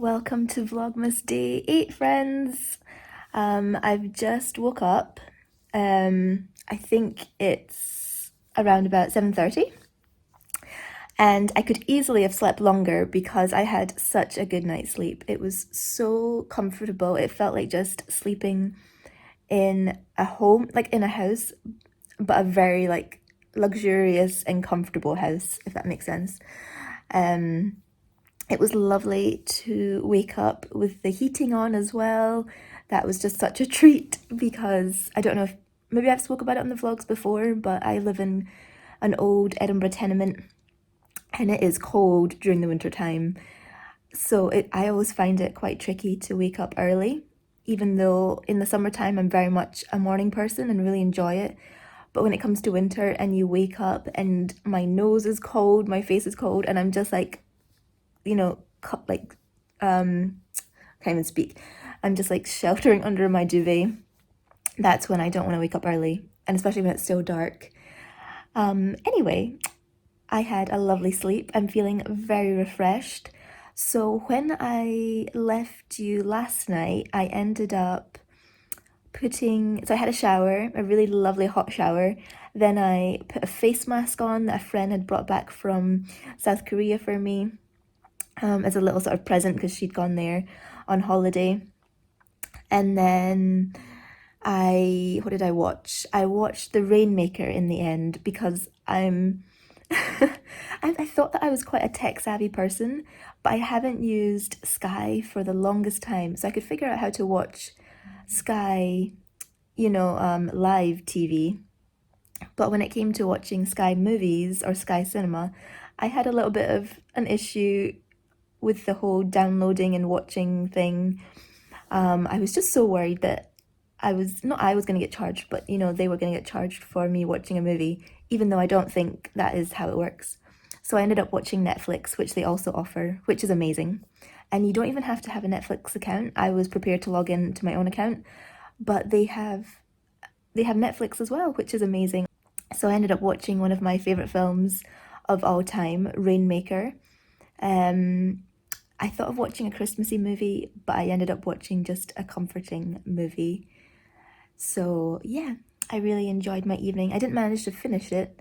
Welcome to Vlogmas Day 8, friends. I've just woke up. I think it's around about 7:30. And I could easily have slept longer because I had such a good night's sleep. It was so comfortable. It felt like just sleeping in a home, like in a house, but a very luxurious and comfortable house, if that makes sense. It was lovely to wake up with the heating on as well. That was just such a treat because I don't know if maybe I've spoke about it on the vlogs before, but I live in an old Edinburgh tenement and it is cold during the winter time. So I always find it quite tricky to wake up early, even though in the summertime I'm very much a morning person and really enjoy it. But when it comes to winter and you wake up and my nose is cold, my face is cold, and I'm just like, can't even speak. I'm just like sheltering under my duvet. That's when I don't want to wake up early, and especially when it's still dark. Anyway, I had a lovely sleep. I'm feeling very refreshed. So when I left you last night, I ended up so I had a shower, a really lovely hot shower. Then I put a face mask on that a friend had brought back from South Korea for me. As a little sort of present because she'd gone there on holiday. And then what did I watch? I watched The Rainmaker in the end because I thought that I was quite a tech-savvy person, but I haven't used Sky for the longest time. So I could figure out how to watch Sky, live TV. But when it came to watching Sky Movies or Sky Cinema, I had a little bit of an issue with the whole downloading and watching thing. I was just so worried that I was going to get charged, but they were going to get charged for me watching a movie, even though I don't think that is how it works. So I ended up watching Netflix, which they also offer, which is amazing. And you don't even have to have a Netflix account. I was prepared to log in to my own account, but they have Netflix as well, which is amazing. So I ended up watching one of my favorite films of all time, Rainmaker. I thought of watching a Christmassy movie, but I ended up watching just a comforting movie. So yeah, I really enjoyed my evening. I didn't manage to finish it,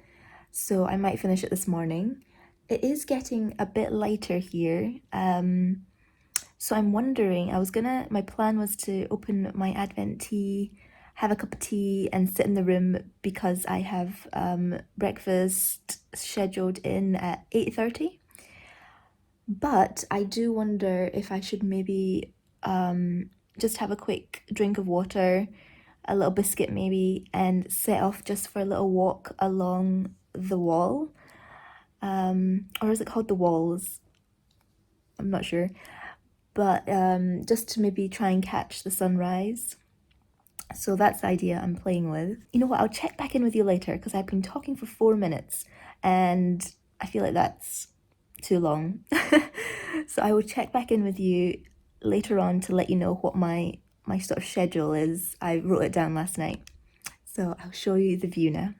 so I might finish it this morning. It is getting a bit lighter here, so I'm wondering, my plan was to open my Advent tea, have a cup of tea and sit in the room because I have breakfast scheduled in at 8:30. But I do wonder if I should maybe just have a quick drink of water, a little biscuit maybe, and set off just for a little walk along the wall. Or is it called the walls? I'm not sure. But just to maybe try and catch the sunrise. So that's the idea I'm playing with. You know what, I'll check back in with you later because I've been talking for 4 minutes and I feel like that's too long. So I will check back in with you later on to let you know what my sort of schedule is. I wrote it down last night. So I'll show you the view now.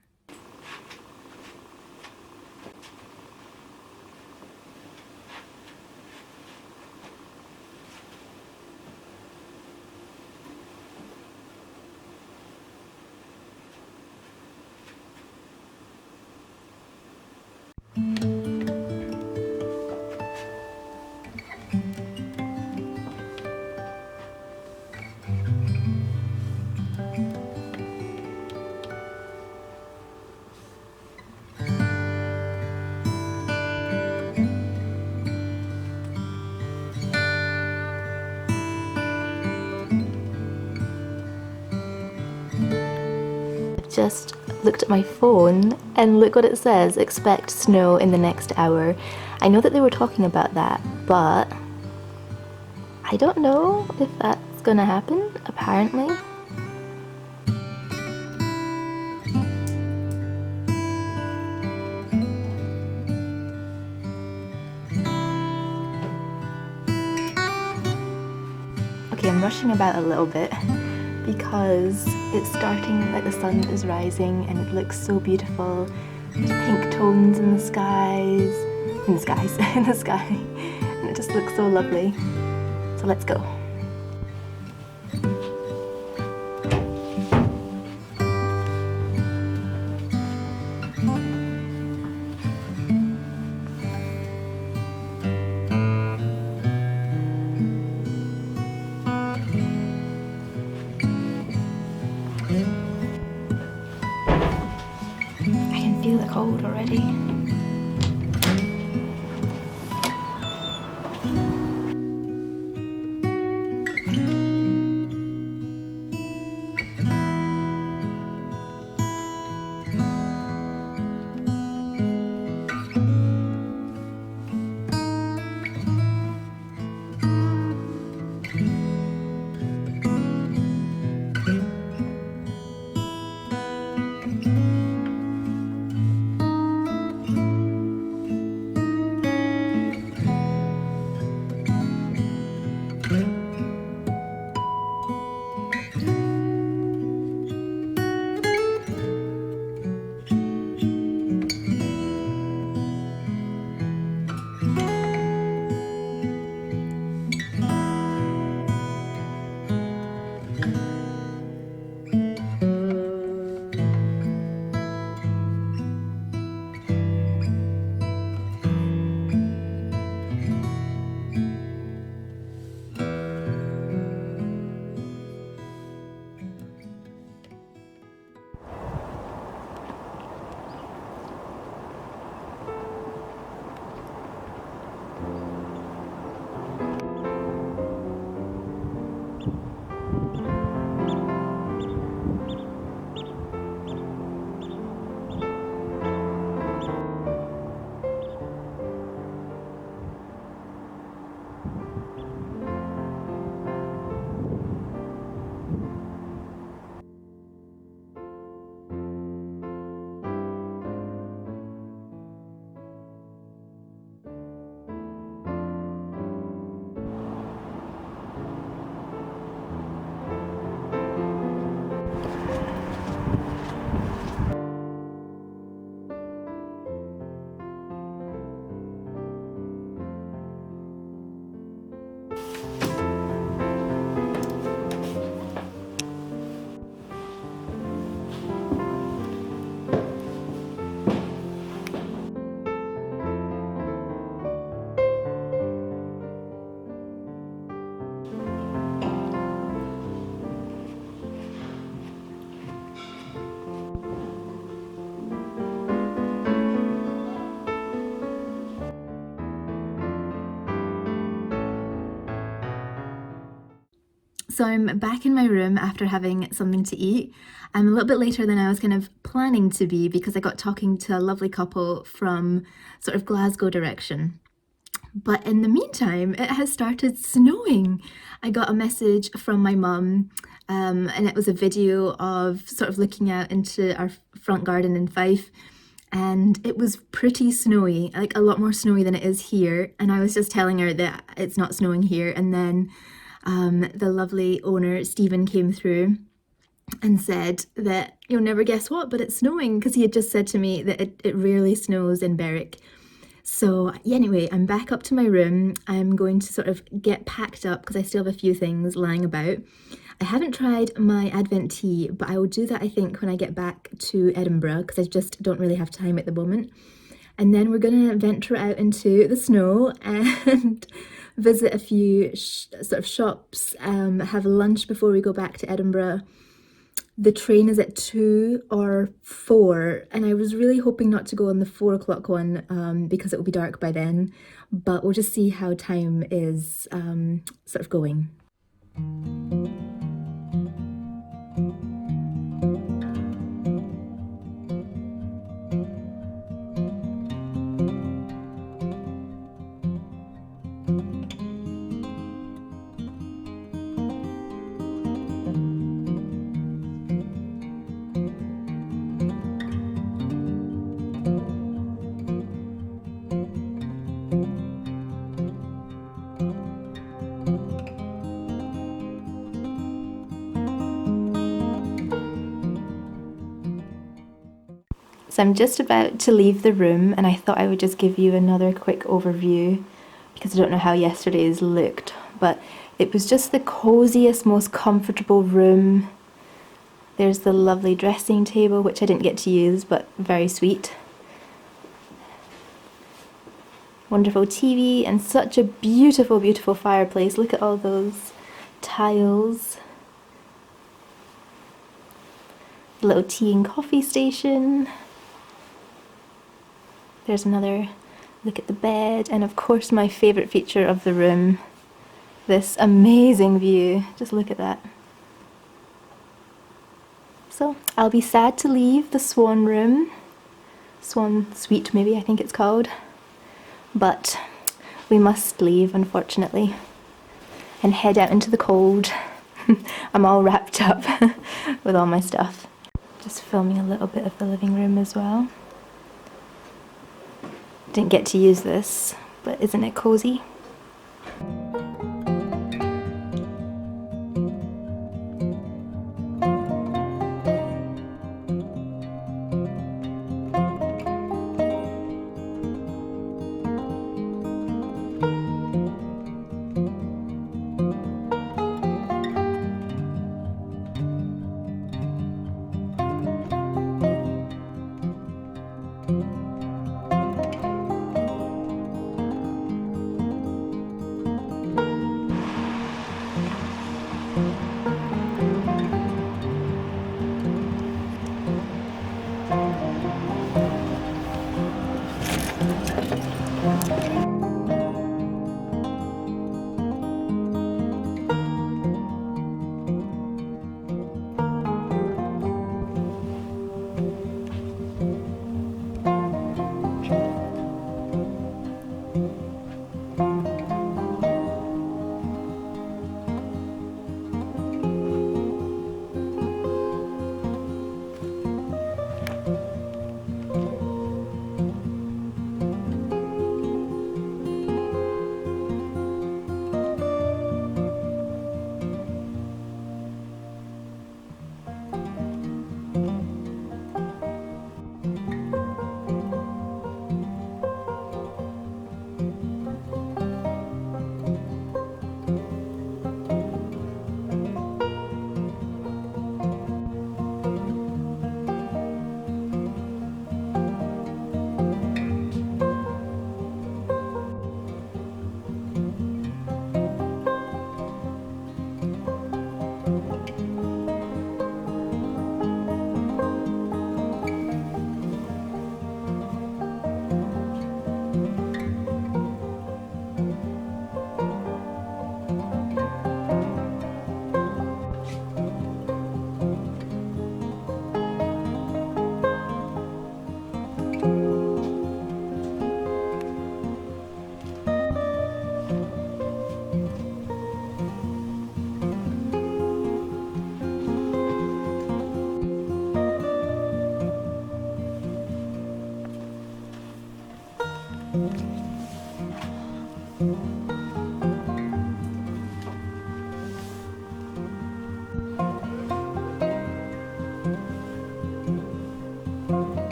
Just looked at my phone and look what it says, expect snow in the next hour. I know that they were talking about that, but I don't know if that's gonna happen, apparently. Okay, I'm rushing about a little bit because it's starting, like the sun is rising and it looks so beautiful. There's pink tones in the sky, and it just looks so lovely. So let's go. I can feel the cold already. So I'm back in my room after having something to eat. I'm a little bit later than I was kind of planning to be because I got talking to a lovely couple from sort of Glasgow direction. But in the meantime, it has started snowing. I got a message from my mum, and it was a video of sort of looking out into our front garden in Fife. And it was pretty snowy, like a lot more snowy than it is here. And I was just telling her that it's not snowing here. And then the lovely owner, Stephen, came through and said that you'll never guess what, but it's snowing, because he had just said to me that it rarely snows in Berwick. So yeah, anyway, I'm back up to my room. I'm going to sort of get packed up because I still have a few things lying about. I haven't tried my Advent tea, but I will do that, I think, when I get back to Edinburgh, because I just don't really have time at the moment. And then we're going to venture out into the snow and visit a few sort of shops, have lunch before we go back to Edinburgh. The train is at 2 or 4, and I was really hoping not to go on the 4 o'clock one because it will be dark by then, but we'll just see how time is sort of going. So I'm just about to leave the room, and I thought I would just give you another quick overview because I don't know how yesterday's looked, but It was just the coziest, most comfortable room. There's the lovely dressing table, which I didn't get to use, but very sweet. Wonderful TV and such a beautiful, beautiful fireplace. Look at all those tiles. Little tea and coffee station. There's another look at the bed, and of course my favourite feature of the room, this amazing view. Just look at that. So I'll be sad to leave the Swan room, Swan Suite maybe I think it's called, but we must leave unfortunately and head out into the cold. I'm all wrapped up with all my stuff. Just filming a little bit of the living room as well. Didn't get to use this, but isn't it cozy?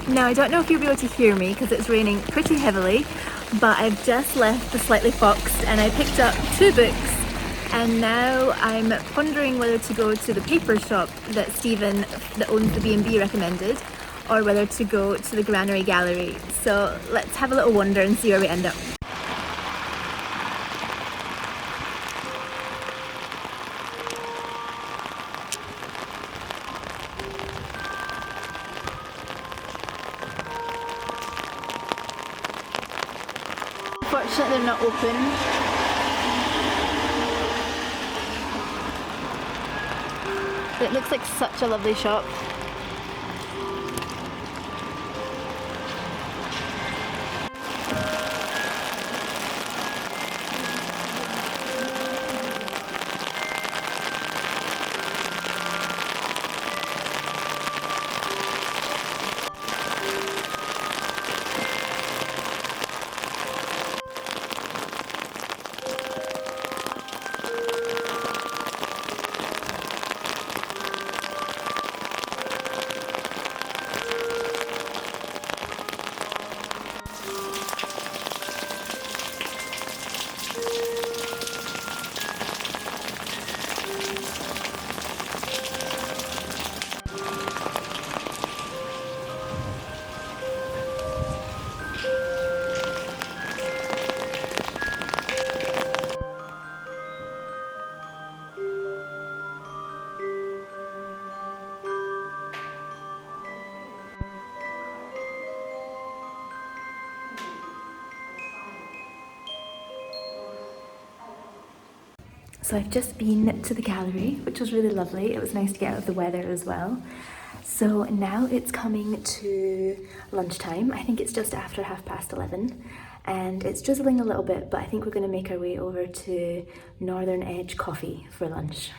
Now, I don't know if you'll be able to hear me because it's raining pretty heavily, but I've just left the Slightly Foxed and I picked up 2 books, and now I'm pondering whether to go to the paper shop that Stephen, that owns the B&B, recommended, or whether to go to the Granary Gallery. So let's have a little wander and see where we end up. Unfortunately, they're not open. It looks like such a lovely shop. So I've just been to the gallery, which was really lovely. It was nice to get out of the weather as well. So now it's coming to lunchtime. I think it's just after 11:30, and it's drizzling a little bit, but I think we're going to make our way over to Northern Edge Coffee for lunch.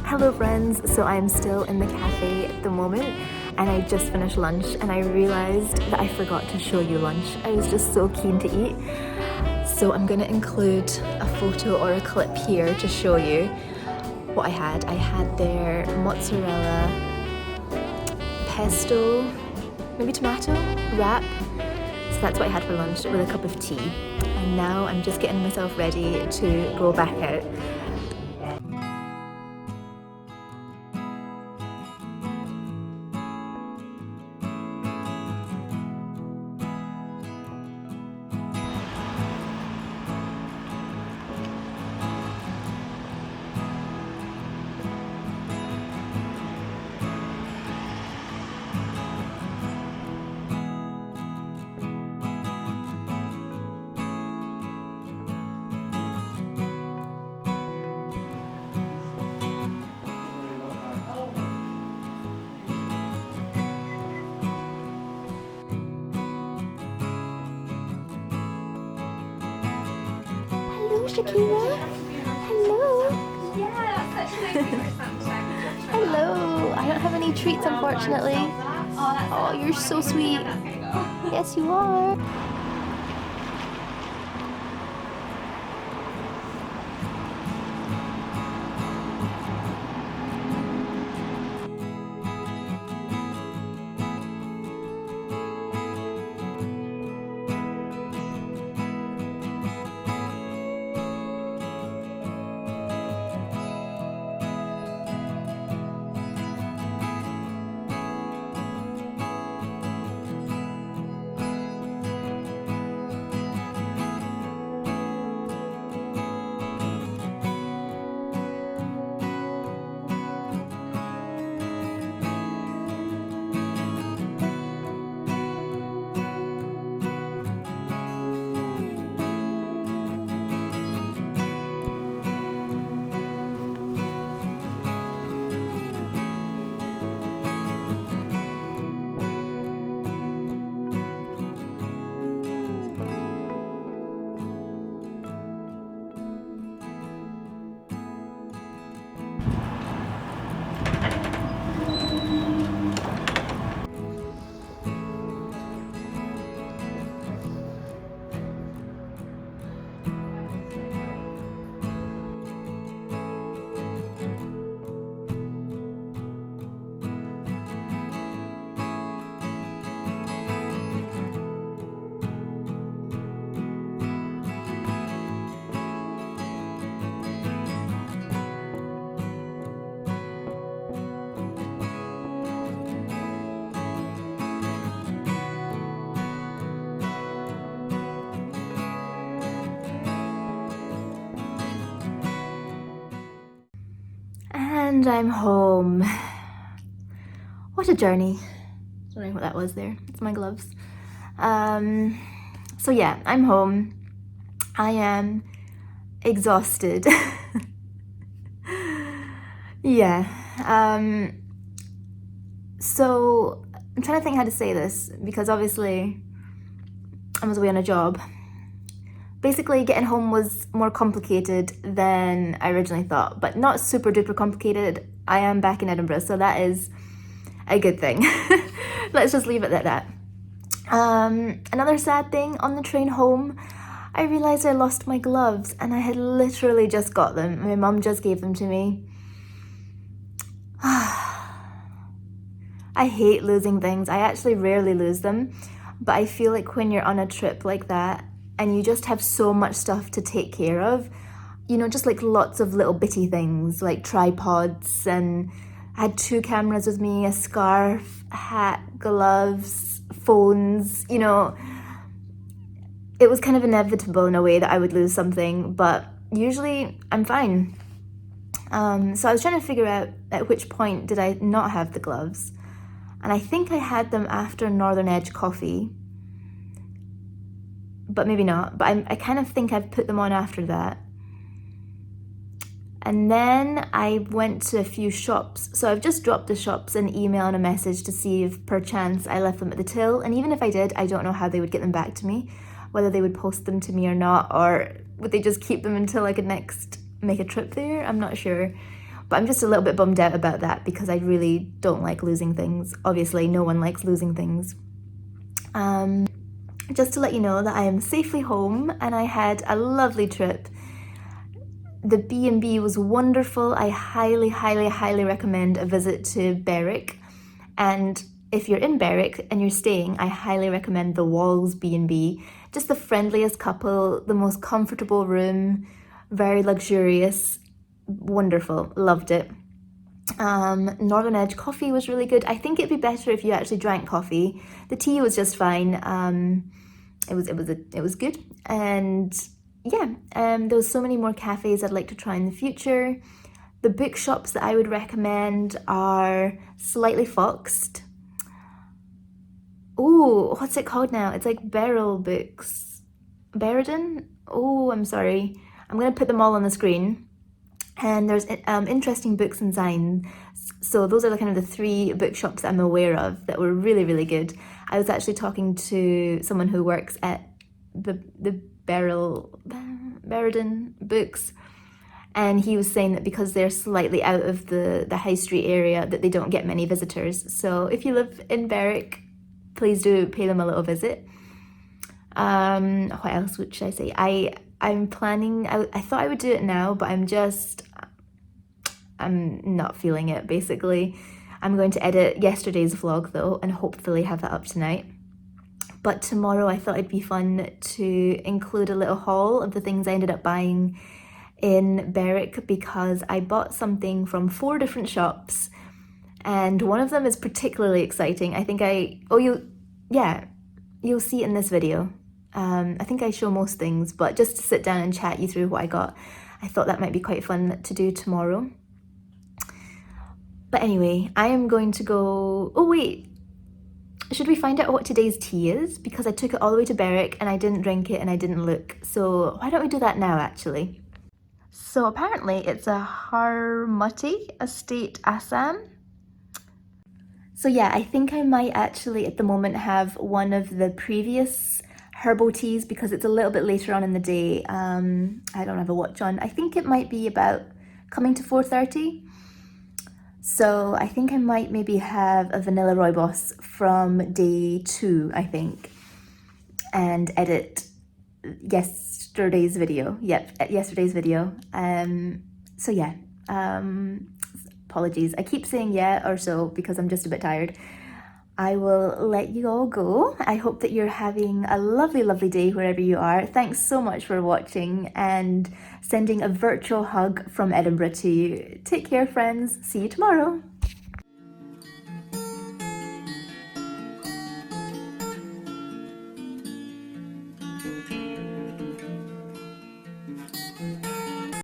Hello friends, so I'm still in the cafe at the moment and I just finished lunch and I realised that I forgot to show you lunch. I was just so keen to eat. So I'm going to include a photo or a clip here to show you what I had. I had their mozzarella, pesto, maybe tomato wrap. So that's what I had for lunch with a cup of tea. And now I'm just getting myself ready to go back out. Shakira, hello. Hello. I don't have any treats, unfortunately. Oh, you're so sweet. Yes, you are. And I'm home. What a journey. Don't know what that was there. It's my gloves. So yeah, I'm home. I am exhausted. Yeah. So I'm trying to think how to say this because obviously I was away on a job, Basically, getting home was more complicated than I originally thought, but not super duper complicated. I am back in Edinburgh, so that is a good thing. Let's just leave it at that. Another sad thing, on the train home, I realised I lost my gloves, and I had literally just got them. My mum just gave them to me. I hate losing things. I actually rarely lose them, but I feel like when you're on a trip like that and you just have so much stuff to take care of, you know, just like lots of little bitty things like tripods, and I had 2 cameras with me, a scarf, a hat, gloves, phones, you know. It was kind of inevitable in a way that I would lose something, but usually I'm fine. So I was trying to figure out at which point did I not have the gloves. And I think I had them after Northern Edge coffee, but maybe not. But I kind of think I've put them on after that. And then I went to a few shops. So I've just dropped the shops an email and a message to see if perchance I left them at the till. And even if I did, I don't know how they would get them back to me, whether they would post them to me or not, or would they just keep them until I could next make a trip there? I'm not sure. But I'm just a little bit bummed out about that because I really don't like losing things. Obviously, no one likes losing things. Just to let you know that I am safely home and I had a lovely trip. The B&B was wonderful. I highly, highly, highly recommend a visit to Berwick. And if you're in Berwick and you're staying, I highly recommend the Waltz B&B. Just the friendliest couple, the most comfortable room, very luxurious. Wonderful, loved it. Northern Edge coffee was really good. I think it'd be better if you actually drank coffee. The tea was just fine. It was good, and yeah. There was so many more cafes I'd like to try in the future. The bookshops that I would recommend are Slightly Foxed. Oh, what's it called now? It's like Beryl Books. Berridon? Oh, I'm sorry. I'm gonna put them all on the screen. And there's interesting books and signs. So those are kind of the 3 bookshops that I'm aware of that were really, really good. I was actually talking to someone who works at the Berridon Books, and he was saying that because they're slightly out of the high street area that they don't get many visitors. So if you live in Berwick, please do pay them a little visit. What else should I say? I'm planning, I thought I would do it now, but I'm not feeling it, basically. I'm going to edit yesterday's vlog though, and hopefully have that up tonight. But tomorrow I thought it'd be fun to include a little haul of the things I ended up buying in Berwick, because I bought something from 4 different shops, and one of them is particularly exciting. I think you'll see it in this video. I think I show most things, but just to sit down and chat you through what I got, I thought that might be quite fun to do tomorrow. But anyway, I am going to go... Oh wait, should we find out what today's tea is? Because I took it all the way to Berwick and I didn't drink it and I didn't look. So why don't we do that now, actually? So apparently it's a Harmati Estate Assam. So yeah, I think I might actually at the moment have one of the previous herbal teas because it's a little bit later on in the day. I don't have a watch on. I think it might be about coming to 4:30. So I think I might maybe have a vanilla rooibos from day 2, I think, and edit yesterday's video. Yep, yesterday's video. So yeah, apologies. I keep saying yeah or so because I'm just a bit tired. I will let you all go. I hope that you're having a lovely, lovely day wherever you are. Thanks so much for watching, and sending a virtual hug from Edinburgh to you. Take care, friends. See you tomorrow.